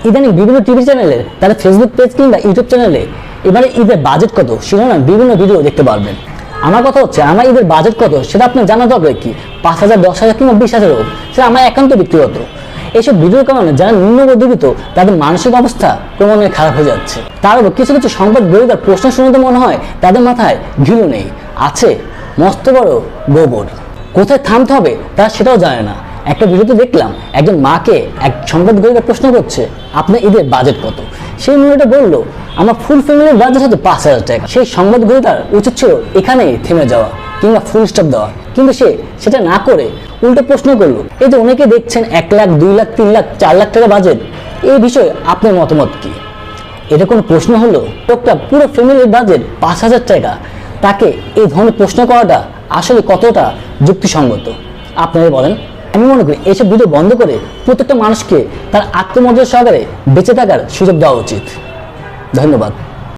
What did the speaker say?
ইদানিং বিভিন্ন টিভি চ্যানেলে, তাদের ফেসবুক পেজ কিংবা ইউটিউব চ্যানেলে এবারে ঈদের বাজেট কত শিরোনামে বিভিন্ন ভিডিও দেখতে পারবেন। আমার কথা হচ্ছে, আমার ঈদের বাজেট কত সেটা আপনার জানা দরকার কি? 5,000, 10,000 কিংবা 20,000 হোক, সেটা আমার একান্ত ব্যক্তিগত। এইসব ভিডিওর কারণে যারা নিম্ন মধ্যবিত্ত তাদের মানসিক অবস্থা ক্রমান্বয়ে খারাপ হয়ে যাচ্ছে। তারও কিছু কিছু সংবাদ গ্রহীতার প্রশ্ন শুনে তো মনে হয় তাদের মাথায় ঘিলু নেই, আছে মস্ত বড় গোবর। কোথায় থামতে হবে তারা সেটাও জানে না। একটা ভিডিওতে দেখলাম একজন মাকে এক সংবাদ গ্রহীতা প্রশ্ন করছে, আপনার ঈদের বাজেট কত? সেই মেয়েটা বলল, আমার ফুল ফ্যামিলির বাজেট হচ্ছে 5,000 টাকা। সেই সংবাদ গ্রহীতার উচিত ছিল এখানেই থেমে যাওয়া কিংবা ফুল স্টপ দেওয়া, কিন্তু সে সেটা না করে উল্টো প্রশ্ন করলো, এই যে অনেকে দেখছেন 1 লাখ, 2 লাখ, 3 লাখ, 4 লাখ টাকা বাজেট, এই বিষয়ে আপনার মতামত কি? এটা কোনো প্রশ্ন হলো? লোকটা পুরো ফ্যামিলির বাজেট 5,000 টাকা, তাকে এই ধরনের প্রশ্ন করাটা আসলে কতটা যুক্তিসঙ্গত আপনারা বলেন? আমি মনে করি এইসব ভিডিও বন্ধ করে প্রত্যেকটা মানুষকে তার আত্মমর্যাদা সহকারে বেঁচে থাকার সুযোগ দেওয়া উচিত। ধন্যবাদ।